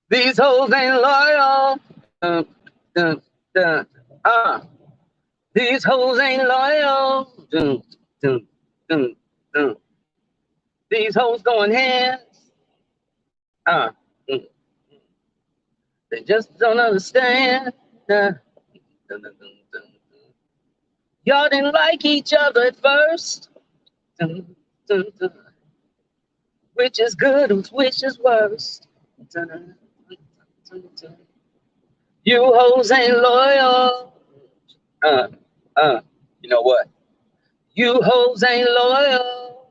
These hoes ain't loyal. Dun, dun, uh. These hoes ain't loyal. Dun, dun, dun. These hoes going hands. Uh, mm. They just don't understand. Dun, dun, dun, dun, dun. Y'all didn't like each other at first. Dun, dun, dun. Which is good and which is worst. Dun, dun, dun, dun, dun. You hoes ain't loyal. Uh, you know what? You hoes ain't loyal.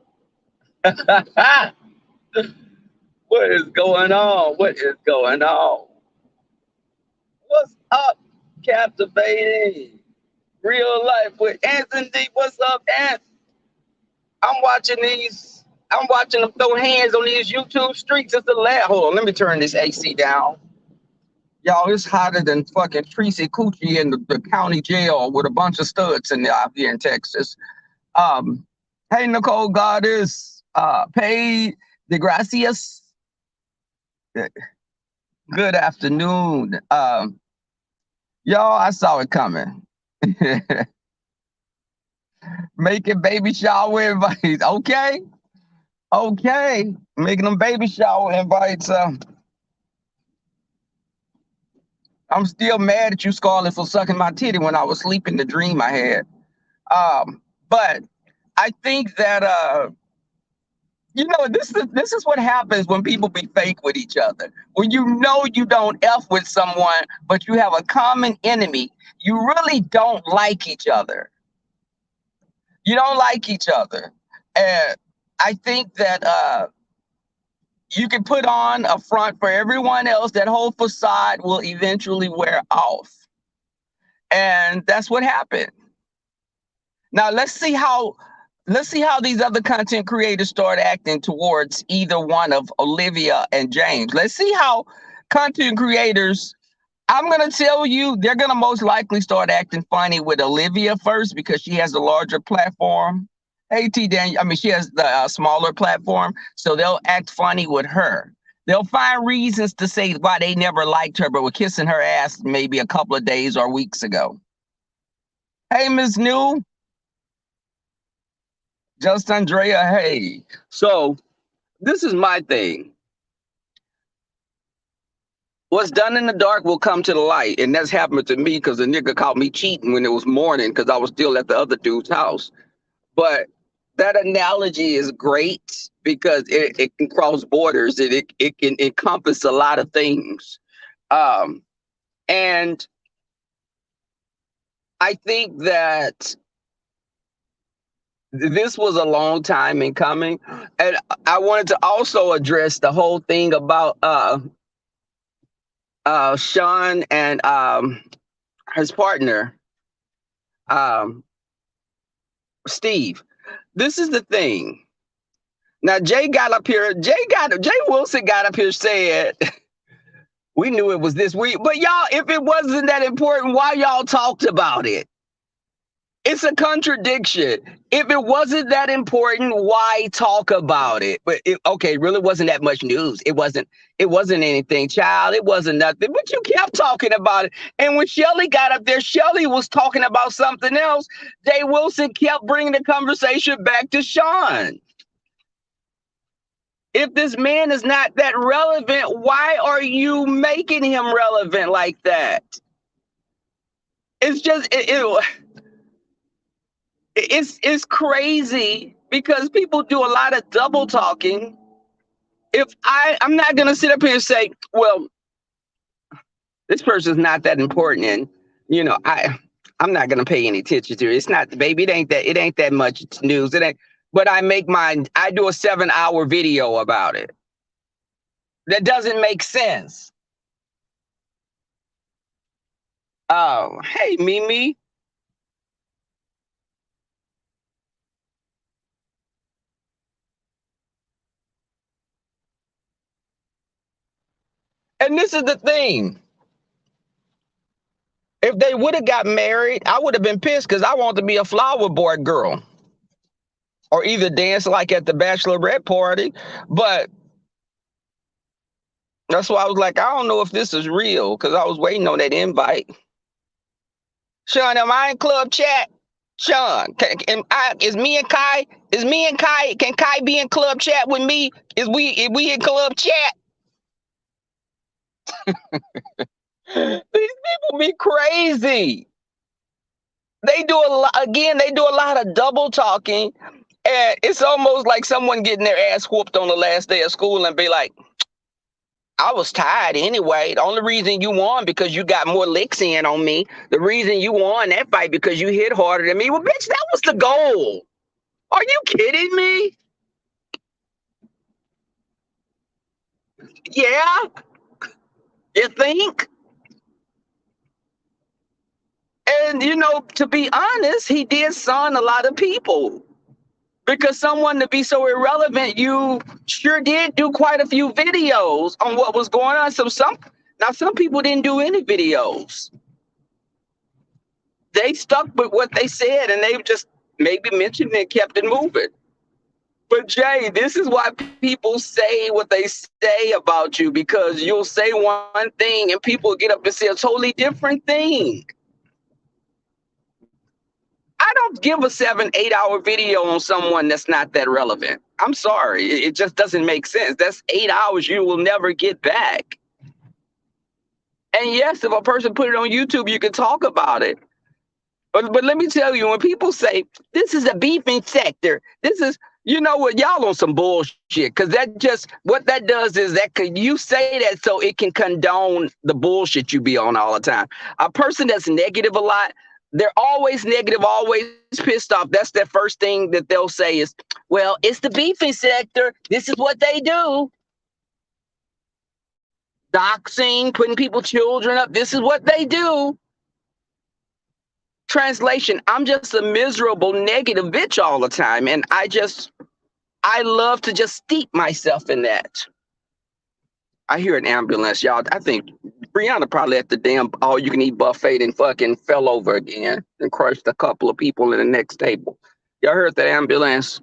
What is going on? What is going on? What's up, captivating? Real life with Anthony. What's up, Anth? I'm watching these. I'm watching them throw hands on these YouTube streets. It's the last. Hold on, let me turn this AC down. Y'all, it's hotter than fucking Tracy Coochie in the county jail with a bunch of studs in there out here in Texas. Hey, Nicole Goddess, Paige DeGracias. Good afternoon. Y'all, I saw it coming. Making baby shower invites. Okay. Okay. Making them baby shower invites. I'm still mad at you, Scarlett, for sucking my titty when I was sleeping, the dream I had. But I think that this is what happens when people be fake with each other. When you know you don't F with someone, but you have a common enemy, you really don't like each other. You don't like each other. And I think that you can put on a front for everyone else. That whole facade will eventually wear off. And that's what happened. Now let's see how these other content creators start acting towards either one of Olivia and James. Let's see how content creators, I'm going to tell you, they're going to most likely start acting funny with Olivia first because she has a larger platform. Hey, T. Daniel, I mean, she has the smaller platform, so they'll act funny with her. They'll find reasons to say why they never liked her, but were kissing her ass maybe a couple of days or weeks ago. Hey, Miss New, just Andrea, hey. So this is my thing. What's done in the dark will come to the light. And that's happened to me because the nigga caught me cheating when it was morning because I was still at the other dude's house. But that analogy is great because it can cross borders and it can encompass a lot of things. Um, and I think that this was a long time in coming. And I wanted to also address the whole thing about Sean and his partner, um, Steve. This is the thing. Now Jay got up here. Jay Wilson got up here said we knew it was this week, but y'all, if it wasn't that important, why y'all talked about it? It's a contradiction. If it wasn't that important, why talk about it? But okay, it really wasn't that much news. It wasn't. It wasn't anything, child. It wasn't nothing. But you kept talking about it. And when Shelly got up there, Shelly was talking about something else. Jay Wilson kept bringing the conversation back to Sean. If this man is not that relevant, why are you making him relevant like that? It's just it's crazy because people do a lot of double talking. If I'm not gonna sit up here and say, well, this person's not that important, and I'm not gonna pay any attention to it. It's not, baby. It ain't that much news. It ain't. But I do a 7-hour video about it. That doesn't make sense. Oh, hey, Mimi. And this is the thing. If they would have got married, I would have been pissed because I want to be a flower boy girl or either dance like at the bachelorette party. But That's why I was like, I don't know if this is real because I was waiting on that invite. Sean, am I in club chat? Sean, is me and Kai, can Kai be in club chat with me? Is we in club chat? These people be crazy. They do a lot, again, they do a lot of double talking, and it's almost like someone getting their ass whooped on the last day of school and be like, I was tired anyway. The only reason you won because you got more licks in on me. The reason you won that fight because you hit harder than me. Well, bitch, that was the goal. Are you kidding me? Yeah, you think? And you know, to be honest, he did son a lot of people. Because someone to be so irrelevant, you sure did do quite a few videos on what was going on. So some people didn't do any videos. They stuck with what they said and they just maybe mentioned it and kept it moving. But Jay, this is why people say what they say about you, because you'll say one thing and people get up and say a totally different thing. I don't give a 7, 8 hour video on someone that's not that relevant. I'm sorry. It just doesn't make sense. That's 8 hours you will never get back. And yes, if a person put it on YouTube, you can talk about it. But let me tell you, when people say this is a beefing sector, this is, you know what, y'all on some bullshit, because that just, what that does is that could, you say that so it can condone the bullshit you be on all the time. A person that's negative a lot, they're always negative, always pissed off. That's their first thing that they'll say is, well, it's the beefing sector. This is what they do. Doxing, putting people's children up. This is what they do. Translation, I'm just a miserable negative bitch all the time. And I love to just steep myself in that. I hear an ambulance, y'all. I think Brianna probably at the damn all you can eat buffet and fucking fell over again and crushed a couple of people in the next table. Y'all heard that ambulance?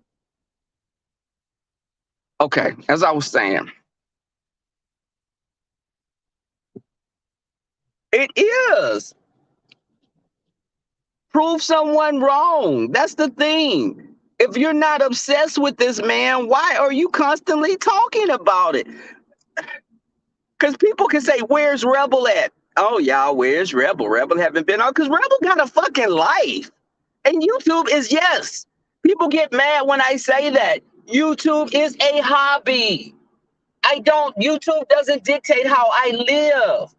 Okay, as I was saying, it is. Prove someone wrong. That's the thing. If you're not obsessed with this man, why are you constantly talking about it? Because people can say, where's Rebel at? Oh, y'all, where's Rebel? Rebel haven't been on, because Rebel got a fucking life. And YouTube is, yes. People get mad when I say that. YouTube is a hobby. YouTube doesn't dictate how I live.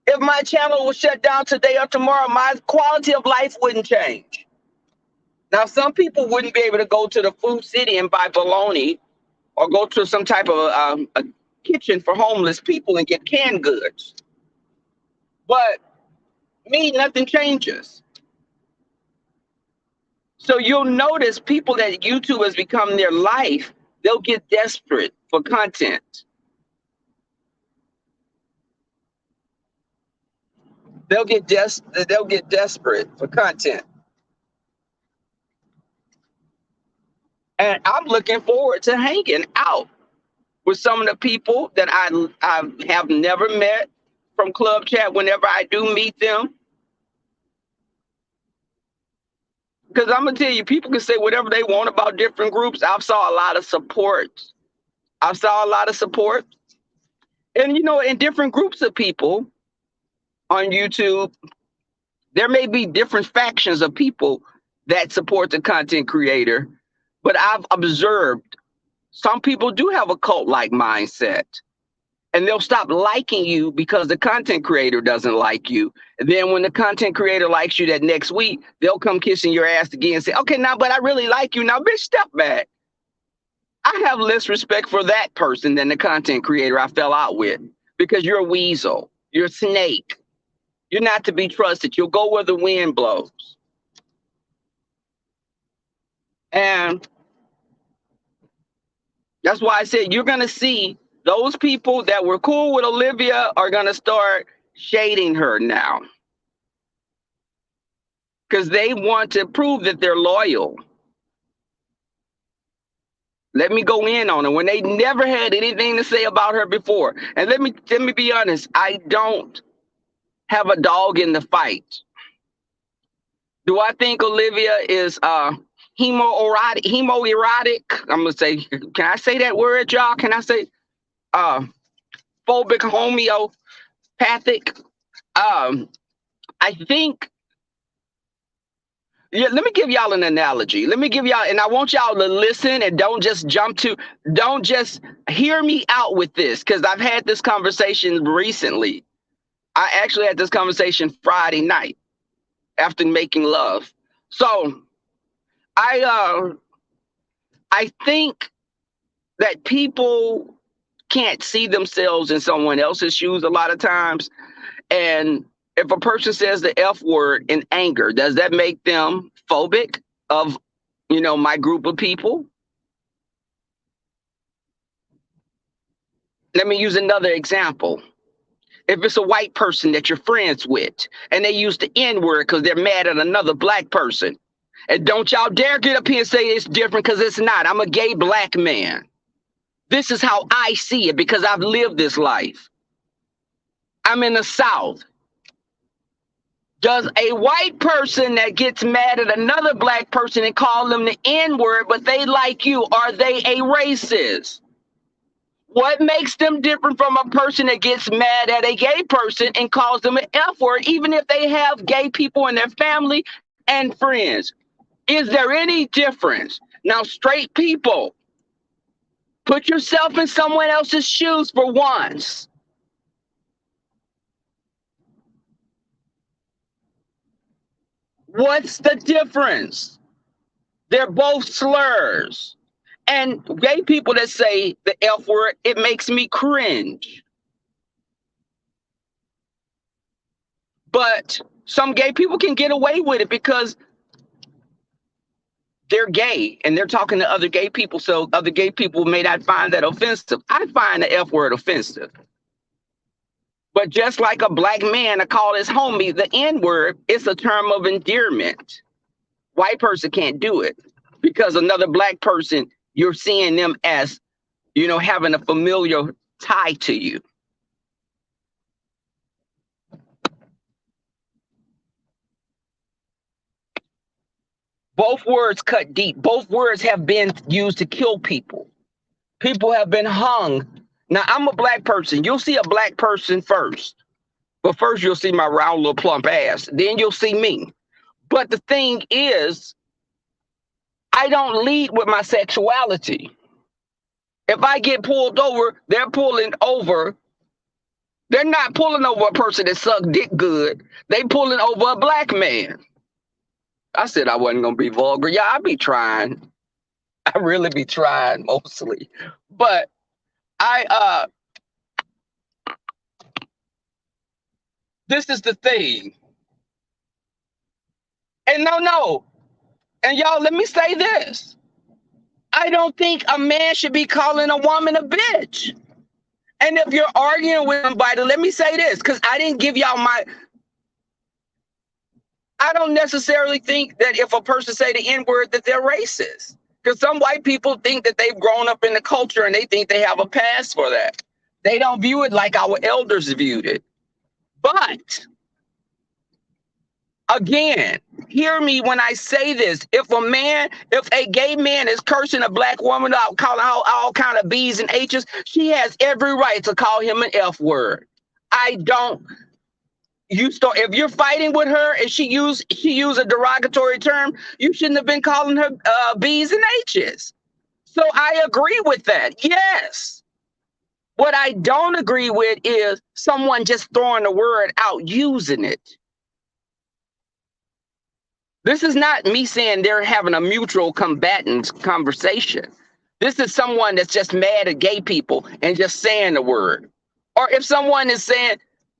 If my channel was shut down today or tomorrow, my quality of life wouldn't change. Now, some people wouldn't be able to go to the Food City and buy bologna or go to some type of a kitchen for homeless people and get canned goods. But me, nothing changes. So you'll notice people that YouTube has become their life, they'll get desperate for content. They'll get desperate for content. And I'm looking forward to hanging out with some of the people that I have never met from Club Chat whenever I do meet them. Because I'm gonna tell you, people can say whatever they want about different groups. I saw a lot of support. I saw a lot of support. And you know, in different groups of people on YouTube, there may be different factions of people that support the content creator, but I've observed some people do have a cult-like mindset. And they'll stop liking you because the content creator doesn't like you. And then when the content creator likes you that next week, they'll come kissing your ass again and say, okay, now, but I really like you. Now, bitch, step back. I have less respect for that person than the content creator I fell out with, because you're a weasel. You're a snake. You're not to be trusted. You'll go where the wind blows. And that's why I said you're going to see those people that were cool with Olivia are going to start shading her now, because they want to prove that they're loyal. Let me go in on her when they never had anything to say about her before. And let me be honest, I don't have a dog in the fight. Do I think Olivia is homoerotic? I'm gonna say, can I say that word, y'all? Can I say phobic, homeopathic? I think, yeah, let me give y'all an analogy. Let me give y'all, and I want y'all to listen and don't just hear me out with this, because I've had this conversation recently. I actually had this conversation Friday night after making love. So I think that people can't see themselves in someone else's shoes a lot of times. And if a person says the F word in anger, does that make them phobic of, my group of people? Let me use another example. If it's a white person that you're friends with and they use the N word because they're mad at another black person, and don't y'all dare get up here and say it's different, because it's not. I'm a gay black man. This is how I see it because I've lived this life. I'm in the South. Does a white person that gets mad at another black person and call them the N word, but they like you, are they a racist? What makes them different from a person that gets mad at a gay person and calls them an F word, even if they have gay people in their family and friends? Is there any difference? Now, straight people, put yourself in someone else's shoes for once. What's the difference? They're both slurs. And gay people that say the F word, it makes me cringe. But some gay people can get away with it because they're gay and they're talking to other gay people. So other gay people may not find that offensive. I find the F word offensive. But just like a black man to call his homie the N word, it's a term of endearment. White person can't do it because another black person, you're seeing them as, having a familiar tie to you. Both words cut deep. Both words have been used to kill people. People have been hung. Now, I'm a black person. You'll see a black person first. But first, you'll see my round little plump ass. Then you'll see me. But the thing is, I don't lead with my sexuality. If I get pulled over, they're pulling over. They're not pulling over a person that sucked dick good. They pulling over a black man. I said I wasn't going to be vulgar. Yeah, I be trying. I really be trying mostly. But this is the thing. And no. And y'all, let me say this. I don't think a man should be calling a woman a bitch. And if you're arguing with somebody, let me say this, because I didn't give y'all I don't necessarily think that if a person say the N-word that they're racist. Because some white people think that they've grown up in the culture and they think they have a pass for that. They don't view it like our elders viewed it. But again, hear me when I say this. If a gay man is cursing a black woman out, calling out all kind of B's and H's, she has every right to call him an F word. If you're fighting with her and she use a derogatory term, you shouldn't have been calling her B's and H's. So I agree with that. Yes. What I don't agree with is someone just throwing the word out, using it. This is not me saying they're having a mutual combatant conversation. This is someone that's just mad at gay people and just saying the word. Or if someone is saying,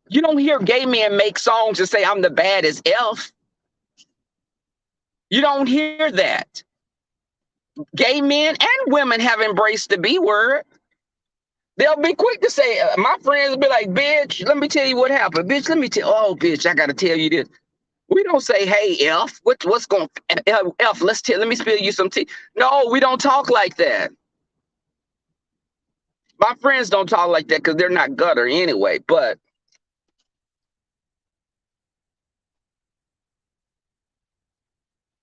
you don't hear gay men make songs and say, I'm the baddest elf. You don't hear that. Gay men and women have embraced the B word. They'll be quick to say, my friends will be like, bitch, let me tell you what happened. Bitch, bitch, I got to tell you this. We don't say, hey, F, let me spill you some tea. No, we don't talk like that. My friends don't talk like that because they're not gutter anyway. But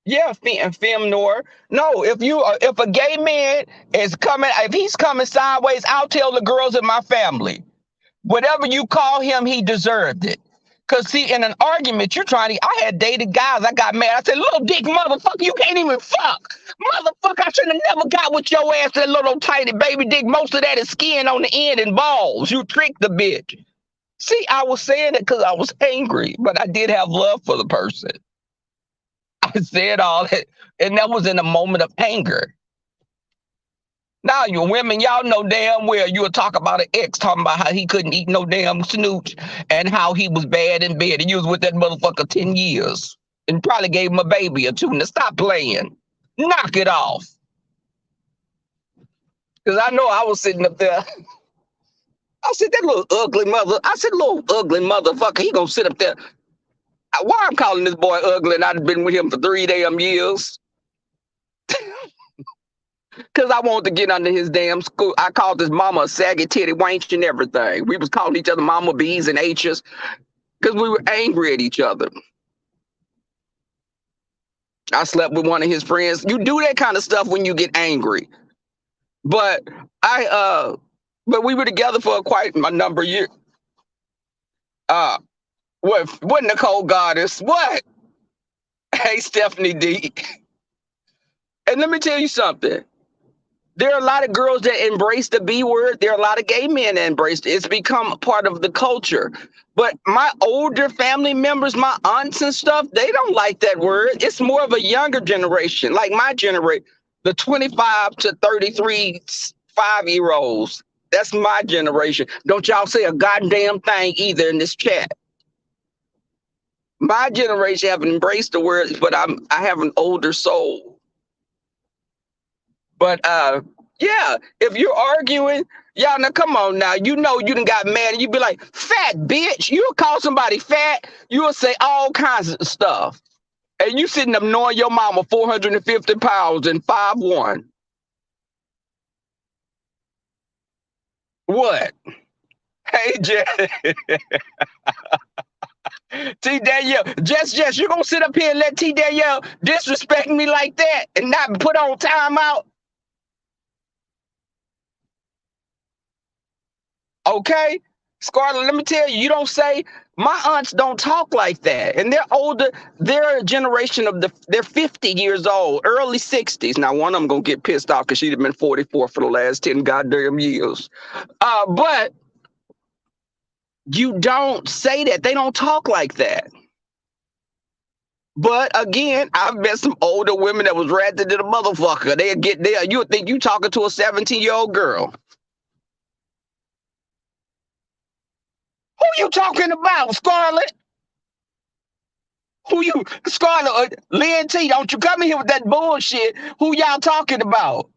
yeah, fem noir. No, if a gay man is coming, if he's coming sideways, I'll tell the girls in my family, whatever you call him, he deserved it. Cause see, in an argument, you're trying to. I had dated guys. I got mad. I said, "Little dick motherfucker, you can't even fuck, motherfucker. I should have never got with your ass, that little tiny baby dick. Most of that is skin on the end and balls. You tricked the bitch." See, I was saying it because I was angry, but I did have love for the person. I said all that, and that was in a moment of anger. Now, you women, y'all know damn well you would talk about an ex talking about how he couldn't eat no damn snooch and how he was bad in bed. And you was with that motherfucker 10 years and probably gave him a baby or two. Now stop playing. Knock it off. Because I know I was sitting up there. I said, that little ugly mother. I said, little ugly motherfucker. He gonna sit up there. Why I'm calling this boy ugly and I've been with him for 3 damn years? Because I wanted to get under his damn school. I called his mama a saggy titty wench and everything. We was calling each other mama B's and H's because we were angry at each other. I slept with one of his friends. You do that kind of stuff when you get angry. But but we were together for quite a number of years. What Nicole Goddess? What? Hey, Stephanie D. And let me tell you something. There are a lot of girls that embrace the B word. There are a lot of gay men that embrace it. It's become part of the culture. But my older family members, my aunts and stuff, they don't like that word. It's more of a younger generation, like my generation, the 25 to 33 5-year-olds. That's my generation. Don't y'all say a goddamn thing either in this chat. My generation haven't embraced the word, but I have an older soul. But yeah, if you're arguing, y'all, now come on now. You know you done got mad and you be like, fat bitch. You'll call somebody fat, you'll say all kinds of stuff. And you sitting up knowing your mama 450 pounds and 5'1". What? Hey, Jess. T Danielle, Jess, you gonna sit up here and let T Danielle disrespect me like that and not put on timeout? Okay, Scarlett, let me tell you, you don't say, my aunts don't talk like that. And they're older. They're a generation of they're 50 years old, early 60s. Now, one of them gonna get pissed off because she'd have been 44 for the last 10 goddamn years. But you don't say that. They don't talk like that. But again, I've met some older women that was ratted to the motherfucker. They'd get there. You would think you talking to a 17-year-old girl. Who you talking about, Scarlett? Who you, Scarlett, Lynn T, don't you come in here with that bullshit. Who y'all talking about?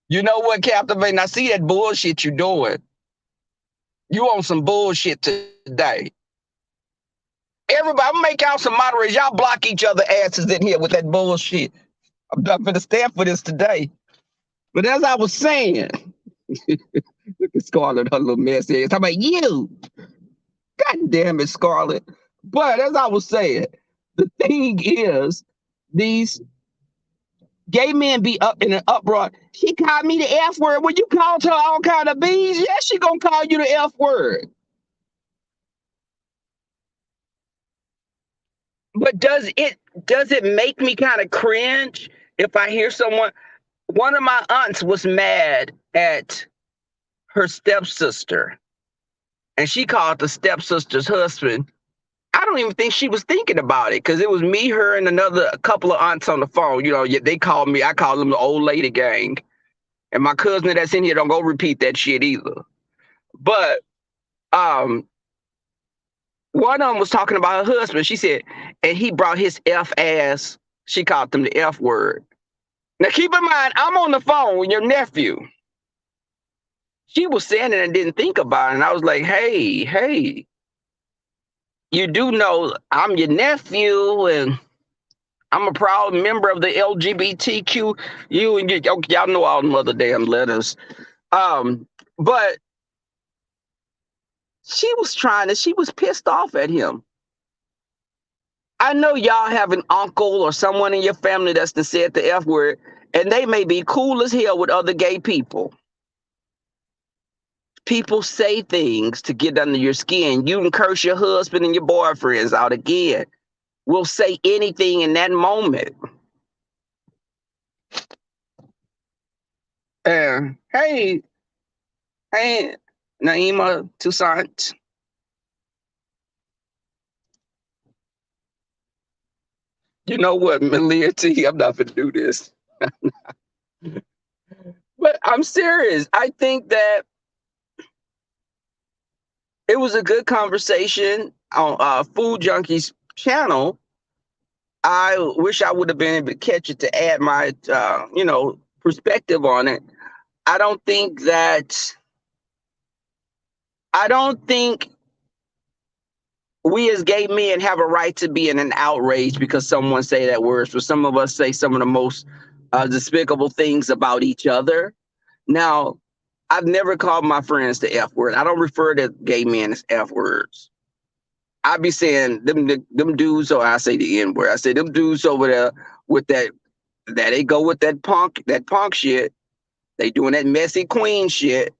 You know what, Captivate? I see that bullshit you doing. You on some bullshit today. Everybody, I'm make out some moderators. Y'all block each other asses in here with that bullshit. I'm not gonna stand for this today. But as I was saying, look at Scarlett, her little messy ass. How about you? God damn it, Scarlett. But as I was saying, the thing is, these gay men be up in an uproar. She called me the F word. When you called her all kind of bees, yeah, she gonna call you the F word. But does it make me kind of cringe if I hear someone? One of my aunts was mad at her stepsister, and she called the stepsister's husband. I don't even think she was thinking about it because it was me, her, and a couple of aunts on the phone. You know, they called me. I called them the old lady gang. And my cousin that's in here don't go repeat that shit either. But one of them was talking about her husband. She said, and he brought his F ass. She called them the F word. Now keep in mind, I'm on the phone with your nephew. She was saying it and didn't think about it. And I was like, hey, you do know I'm your nephew and I'm a proud member of the LGBTQ. Y'all know all the other damn letters. But she was pissed off at him. I know y'all have an uncle or someone in your family that's done said the F word, and they may be cool as hell with other gay people. People say things to get under your skin. You can curse your husband and your boyfriends out again. We'll say anything in that moment. Hey, Naima Toussaint. You know what, Malia T, I'm not gonna do this. But I'm serious. I think that it was a good conversation on Food Junkies channel. I wish I would have been able to catch it to add my, perspective on it. I don't think we as gay men have a right to be in an outrage because someone say that word. For some of us say some of the most despicable things about each other. Now, I've never called my friends the F word. I don't refer to gay men as F words. I be saying them dudes, or I say the N word. I say them dudes over there with that they go with that punk shit. They doing that messy queen shit.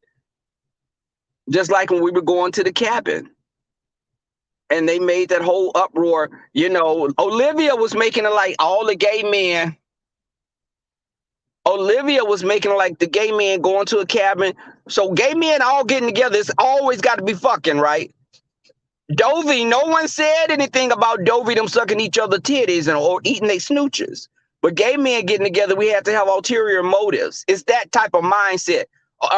Just like when we were going to the cabin and they made that whole uproar. Olivia was making it like all the gay men. Olivia was making it like the gay men going to a cabin. So gay men all getting together. It's always got to be fucking, right? Dovey, no one said anything about Dovey them sucking each other titties or eating their snooches. But gay men getting together, we have to have ulterior motives. It's that type of mindset.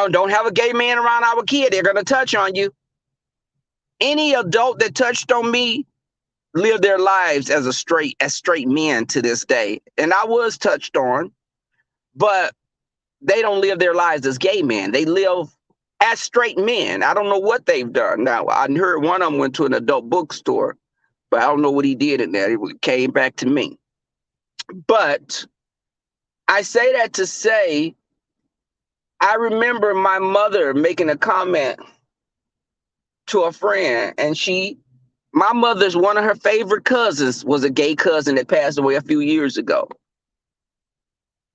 Don't have a gay man around our kid. They're going to touch on you. Any adult that touched on me live their lives as straight men to this day. And I was touched on, but they don't live their lives as gay men. They live as straight men. I don't know what they've done. Now, I heard one of them went to an adult bookstore, but I don't know what he did in there. It came back to me. But I say that to say, I remember my mother making a comment to a friend, and my mother's one of her favorite cousins was a gay cousin that passed away a few years ago.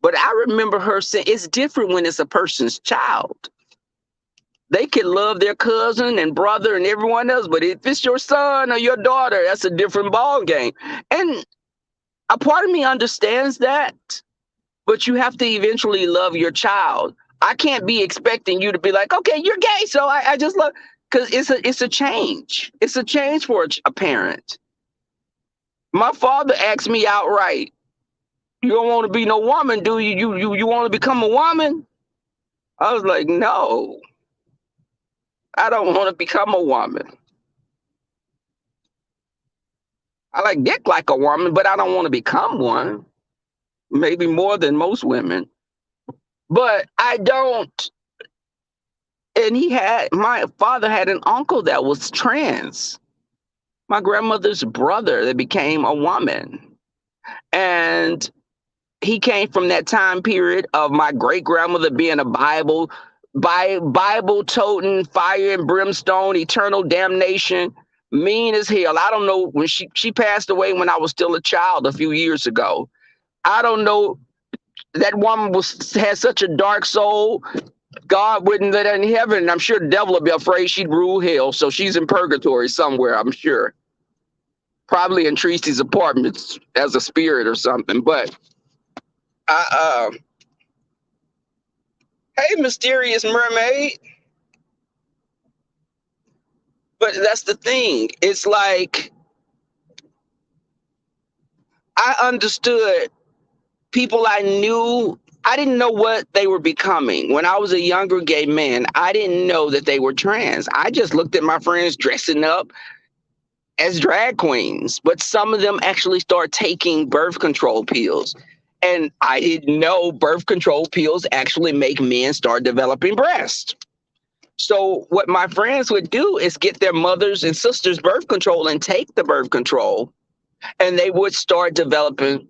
But I remember her saying, it's different when it's a person's child. They can love their cousin and brother and everyone else, but if it's your son or your daughter, that's a different ball game. And a part of me understands that, but you have to eventually love your child. I can't be expecting you to be like, okay, you're gay, so I just love, because it's a change. It's a change for a parent. My father asked me outright, "You don't want to be no woman, do you? You want to become a woman?" I was like, "No, I don't want to become a woman. I like dick like a woman, but I don't want to become one. Maybe more than most women, but I don't." And my father had an uncle that was trans. My grandmother's brother that became a woman. And he came from that time period of my great grandmother being a Bible toting, fire and brimstone, eternal damnation, mean as hell. I don't know, when she passed away when I was still a child a few years ago. I don't know. That woman had such a dark soul. God wouldn't let her in heaven. I'm sure the devil would be afraid she'd rule hell. So she's in purgatory somewhere, I'm sure. Probably in Tracy's apartments as a spirit or something. But hey, mysterious mermaid. But that's the thing. It's like I understood people I knew. I didn't know what they were becoming. When I was a younger gay man, I didn't know that they were trans. I just looked at my friends dressing up as drag queens, but some of them actually start taking birth control pills. And I didn't know birth control pills actually make men start developing breasts. So what my friends would do is get their mothers and sisters birth control and take the birth control, and they would start developing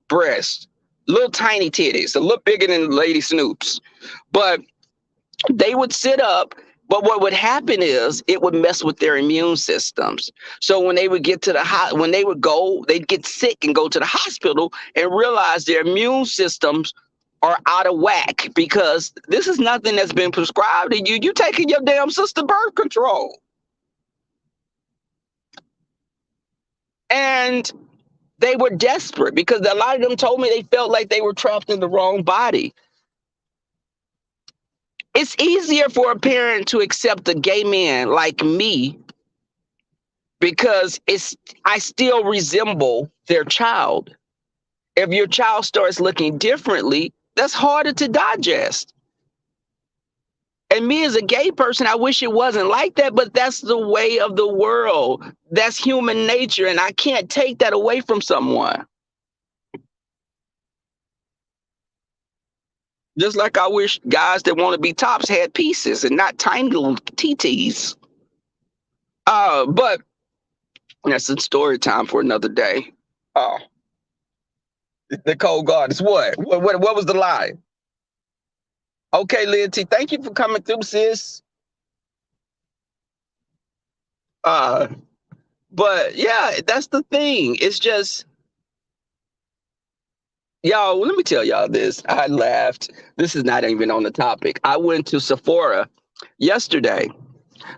breasts, little tiny titties, a little bigger than Lady Snoop's. But They would sit up, but what would happen is it would mess with their immune systems. So when they would get to when they would go, they'd get sick and go to the hospital and realize their immune systems are out of whack because this is nothing that's been prescribed to you. You taking your damn sister birth control. And they were desperate because a lot of them told me they felt like they were trapped in the wrong body. It's easier for a parent to accept a gay man like me because I still resemble their child. If your child starts looking differently, that's harder to digest. And me as a gay person, I wish it wasn't like that, but that's the way of the world. That's human nature, and I can't take that away from someone. Just like I wish guys that want to be tops had pieces and not tiny little TTs. But that's a story time for another day. Oh, the cold goddess. What was the lie? Okay, Lindsay, thank you for coming through, sis. But yeah, that's the thing. It's just, y'all, let me tell y'all this. I laughed. This is not even on the topic. I went to Sephora yesterday.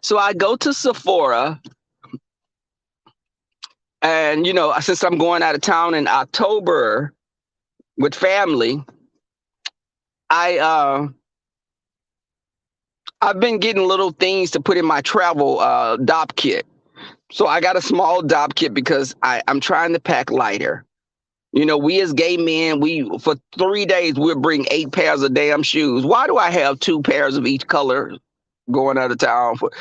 So I go to Sephora, and since I'm going out of town in October with family, I've been getting little things to put in my travel DOP kit. So I got a small DOP kit because I'm trying to pack lighter. We as gay men, for 3 days we'll bring 8 pairs of damn shoes. Why do I have 2 pairs of each color going out of town for?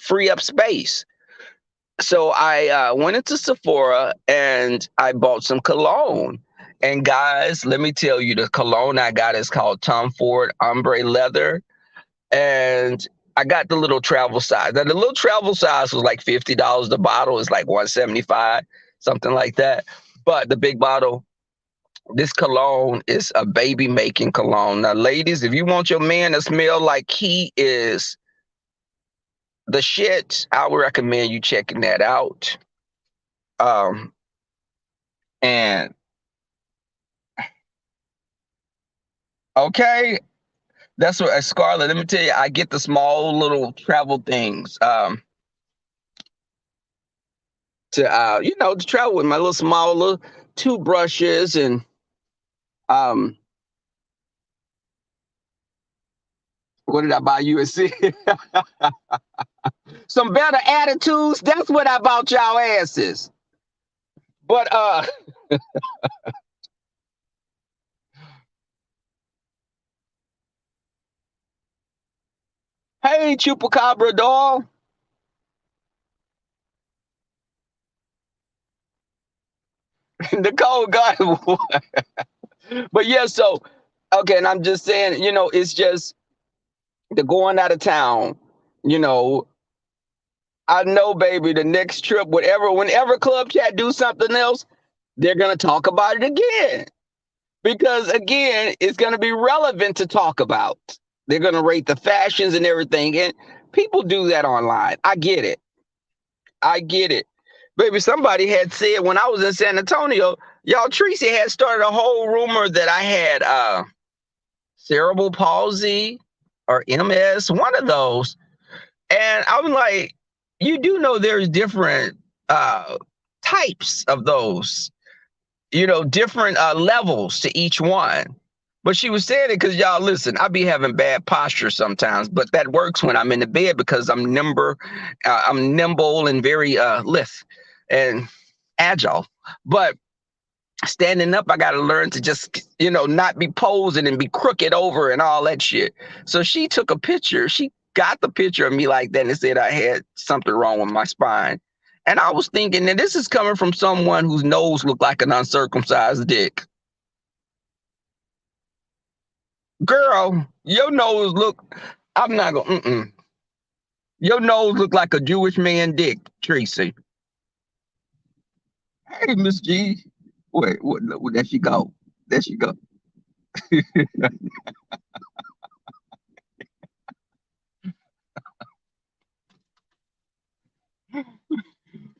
Free up space. So I went into Sephora and I bought some cologne. And guys, let me tell you, the cologne I got is called Tom Ford Ombre Leather. And I got the little travel size. Now, the little travel size was like $50. The bottle is like $175, something like that. But the big bottle, this cologne is a baby making cologne. Now, ladies, if you want your man to smell like he is the shit, I would recommend you checking that out. And okay, that's what Scarlett. Let me tell you, I get the small little travel things to travel with my little small little toothbrushes and what did I buy you? Some better attitudes. That's what I bought y'all asses. But hey, Chupacabra doll. Nicole got but yeah, so okay, and I'm just saying, it's just the going out of town, you know. I know, baby, the next trip, whenever Club Chat do something else, they're gonna talk about it again. Because again, it's gonna be relevant to talk about. They're gonna rate the fashions and everything. And people do that online. I get it. I get it. Baby, somebody had said when I was in San Antonio, y'all, Tracy had started a whole rumor that I had cerebral palsy or MS, one of those. And I was like, you do know there's different types of those, different levels to each one. But she was saying it because, y'all, listen, I be having bad posture sometimes, but that works when I'm in the bed because I'm nimble and very lithe and agile. But standing up, I got to learn to just, not be posing and be crooked over and all that shit. So she took a picture. She got the picture of me like that and said I had something wrong with my spine. And I was thinking that this is coming from someone whose nose looked like an uncircumcised dick. Girl, your nose look, I'm not gonna, your nose look like a Jewish man dick, Tracy. Hey, Miss G. Wait, what? There she go. There she go.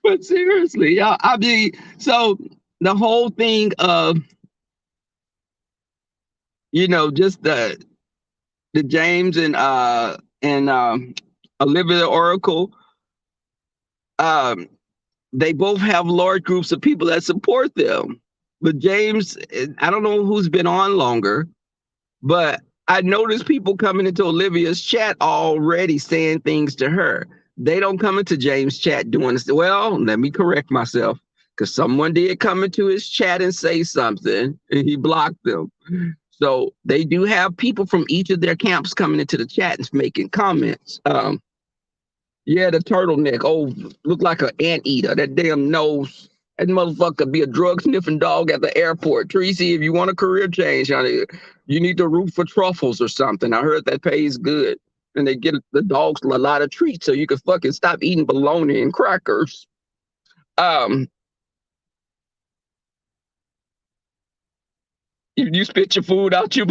But seriously, y'all, I mean, so the whole thing of, just the James and Olivia Oracle, um, they both have large groups of people that support them. But James, I don't know who's been on longer, but I noticed people coming into Olivia's chat already saying things to her. They don't come into James' chat doing this. Well, let me correct myself, because someone did come into his chat and say something, and he blocked them. So they do have people from each of their camps coming into the chat and making comments. Yeah, the turtleneck. Oh, look like an anteater. That damn nose. That motherfucker be a drug sniffing dog at the airport. Tracy, if you want a career change, honey, you need to root for truffles or something. I heard that pays good. And they get the dogs a lot of treats so you can fucking stop eating bologna and crackers. Um, you spit your food out, you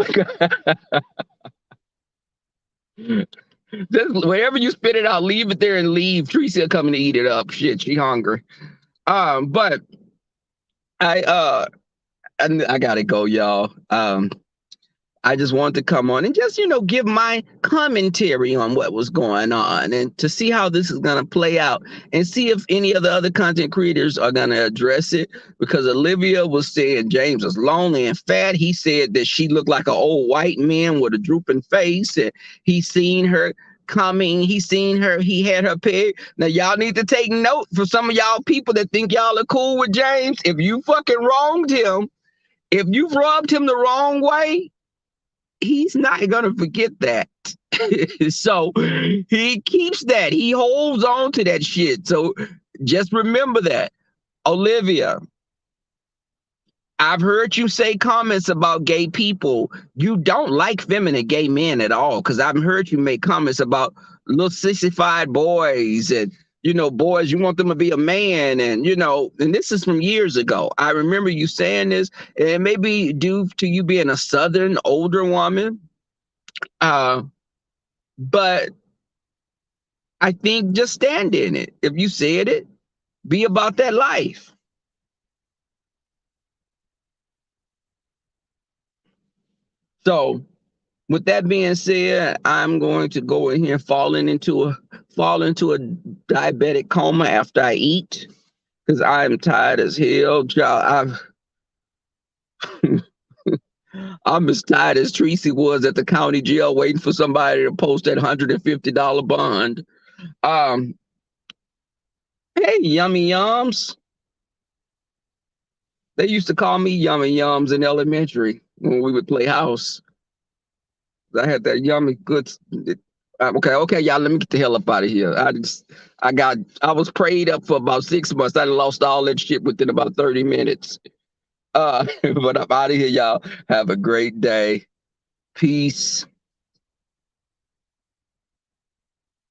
just wherever you spit it out, leave it there and leave. Tracy will come and eat it up. Shit, she hungry. But I I gotta go, y'all. I just wanted to come on and just, give my commentary on what was going on and to see how this is going to play out and see if any of the other content creators are going to address it. Because Olivia was saying James was lonely and fat. He said that she looked like an old white man with a drooping face, and he seen her coming. He seen her. He had her pig. Now, y'all need to take note for some of y'all people that think y'all are cool with James. If you fucking wronged him, if you've rubbed him the wrong way, he's not gonna forget that. So he keeps that. He holds on to that shit. So just remember that. Olivia, I've heard you say comments about gay people. You don't like feminine gay men at all, because I've heard you make comments about little sissified boys and boys, you want them to be a man, and and this is from years ago. I remember you saying this, and maybe due to you being a Southern older woman. But I think just stand in it. If you said it, be about that life. So with that being said, I'm going to go in here fall into a diabetic coma after I eat, because I'm tired as hell. I'm as tired as Tracy was at the county jail waiting for somebody to post that $150 bond. Um, hey, Yummy Yums. They used to call me Yummy Yums in elementary when we would play house. I had that yummy good. Okay, y'all. Let me get the hell up out of here. I was prayed up for about 6 months. I lost all that shit within about 30 minutes. But I'm out of here, y'all. Have a great day. Peace.